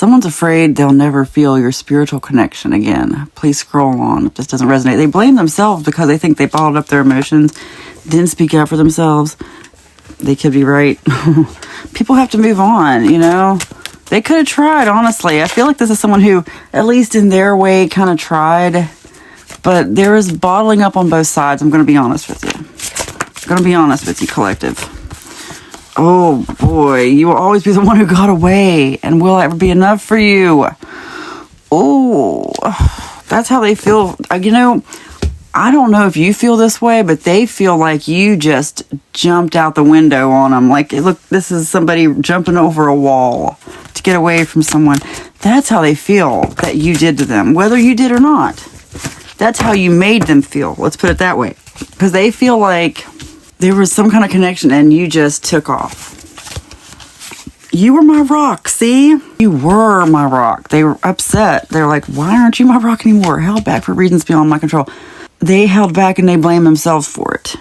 Someone's afraid they'll never feel your spiritual connection again. Please scroll on if this doesn't resonate. They blame themselves because they think they bottled up their emotions, didn't speak out for themselves. They could be right. People have to move on, you know. They could have tried, honestly. I feel like this is someone who, at least in their way, kind of tried. But there is bottling up on both sides. I'm going to be honest with you. I'm going to be honest with you, collective. Oh, boy. You will always be the one who got away. And will ever be enough for you? Oh, that's how they feel. You know, I don't know if you feel this way, but they feel like you just jumped out the window on them. Like, look, this is somebody jumping over a wall to get away from someone. That's how they feel that you did to them, whether you did or not. That's how you made them feel. Let's put it that way. Because they feel like there was some kind of connection and you just took off. You were my rock, see? You were my rock. They were upset. They're like, why aren't you my rock anymore? Held back for reasons beyond my control. They held back and they blame themselves for it.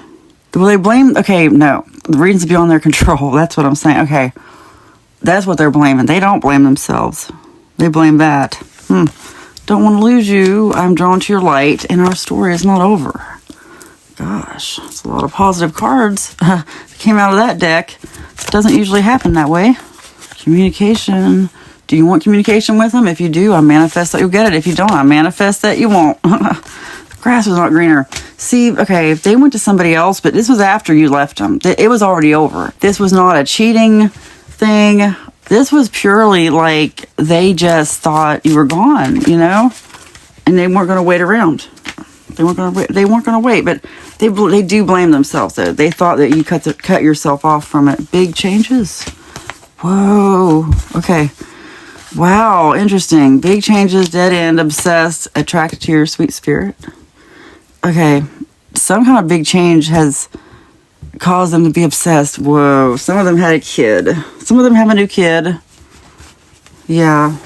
Well, they blame, okay, no. The reasons beyond their control. That's what I'm saying. Okay. That's what they're blaming. They don't blame themselves. They blame that. Don't want to lose you. I'm drawn to your light, and our story is not over. Gosh, that's a lot of positive cards that came out of that deck. It doesn't usually happen that way. Communication. Do you want communication with them? If you do, I manifest that you'll get it. If you don't, I manifest that you won't. The grass was not greener. See, okay, if they went to somebody else, but this was after you left them. It was already over. This was not a cheating thing. This was purely like they just thought you were gone, you know? And they weren't going to wait around. They weren't going to wait, but they do blame themselves, though. They thought that you cut yourself off from it. Big changes. Whoa. Okay. Wow. Interesting. Big changes, dead end, obsessed, attracted to your sweet spirit. Okay. Some kind of big change has caused them to be obsessed. Whoa. Some of them had a kid. Some of them have a new kid. Yeah.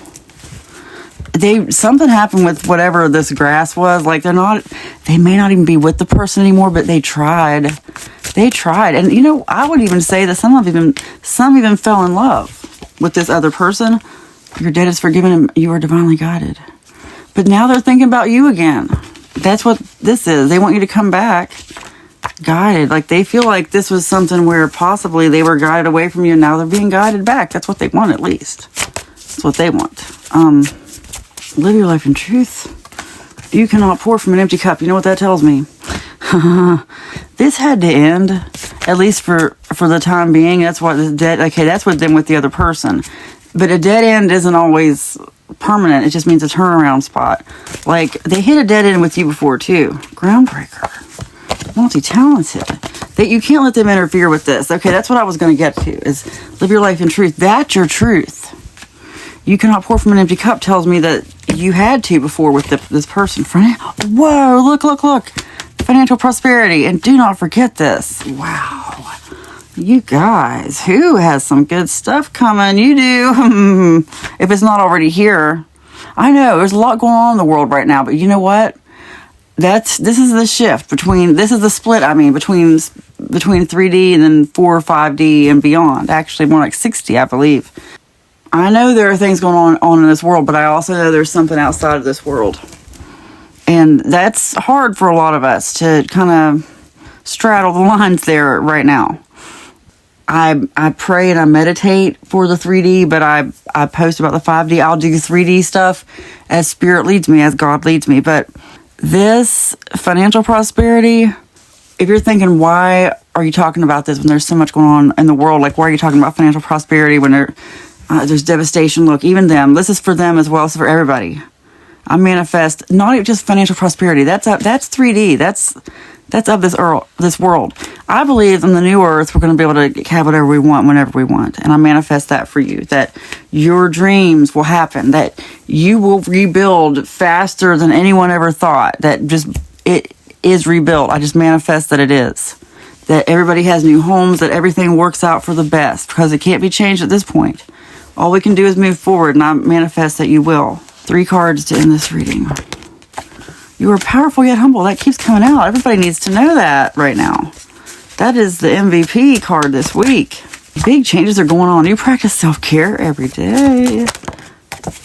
Something happened with whatever this grass was. Like, they may not even be with the person anymore, but they tried. They tried. And, you know, I would even say that some even fell in love with this other person. Your debt is forgiven and you are divinely guided. But now they're thinking about you again. That's what this is. They want you to come back guided. Like, they feel like this was something where possibly they were guided away from you and now they're being guided back. That's what they want, at least. That's what they want. Live your life in truth. You cannot pour from an empty cup. You know what that tells me? This had to end, at least for the time being. That's what this dead. Okay, that's what them with the other person. But a dead end isn't always permanent. It just means a turnaround spot. Like, they hit a dead end with you before too. Groundbreaker. Multi-talented. That you can't let them interfere with this. Okay, that's what I was going to get to, is live your life in truth. That's your truth. You cannot pour from an empty cup tells me that you had to before with this person. Whoa, look. Financial prosperity. And do not forget this. Wow. You guys, who has some good stuff coming? You do. If it's not already here. I know, there's a lot going on in the world right now, but you know what? This is the shift between 3D and then 4 or 5D and beyond. Actually, more like 60, I believe. I know there are things going on in this world, but I also know there's something outside of this world. And that's hard for a lot of us to kind of straddle the lines there right now. I pray and I meditate for the 3D, but I post about the 5D. I'll do 3D stuff as spirit leads me, as God leads me. But this financial prosperity, if you're thinking, why are you talking about this when there's so much going on in the world? Like, why are you talking about financial prosperity when there's devastation? Look, even them. This is for them as well as for everybody. I manifest not just financial prosperity. That's 3D. That's of this world. I believe in the new earth, we're going to be able to have whatever we want whenever we want. And I manifest that for you, that your dreams will happen, that you will rebuild faster than anyone ever thought, that just it is rebuilt. I just manifest that it is. That everybody has new homes, that everything works out for the best, because it can't be changed at this point. All we can do is move forward, and I manifest that you will. 3 cards to end this reading. You are powerful yet humble. That keeps coming out. Everybody needs to know that right now. That is the MVP card this week. Big changes are going on. You practice self-care every day.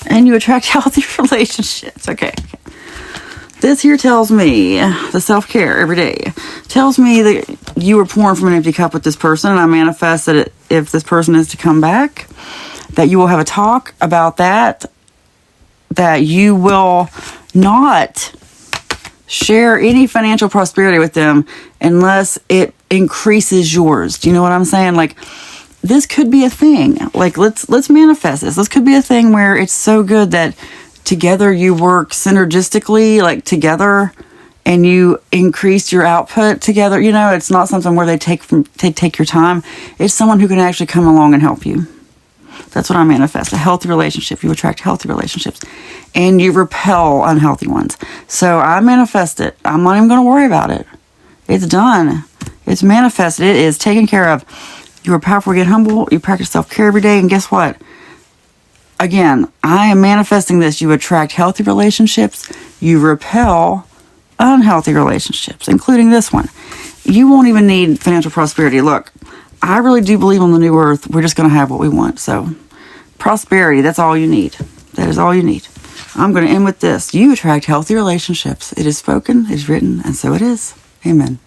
And you attract healthy relationships. Okay. This here tells me, the self-care every day, tells me that you were pouring from an empty cup with this person, and I manifest that if this person is to come back, that you will have a talk about that you will not share any financial prosperity with them unless it increases yours. Do you know what I'm saying? Like, this could be a thing. Like, let's manifest this. This could be a thing where it's so good that together you work synergistically, like together, and you increase your output together. You know, it's not something where they take your time. It's someone who can actually come along and help you. That's what I manifest. A healthy relationship. You attract healthy relationships. And you repel unhealthy ones. So I manifest it. I'm not even going to worry about it. It's done. It's manifested. It is taken care of. You are powerful. Get humble. You practice self-care every day. And guess what? Again, I am manifesting this. You attract healthy relationships. You repel unhealthy relationships, including this one. You won't even need financial prosperity. Look, I really do believe on the new earth, we're just going to have what we want. So, prosperity, that's all you need. That is all you need. I'm going to end with this. You attract healthy relationships. It is spoken, it is written, and so it is. Amen.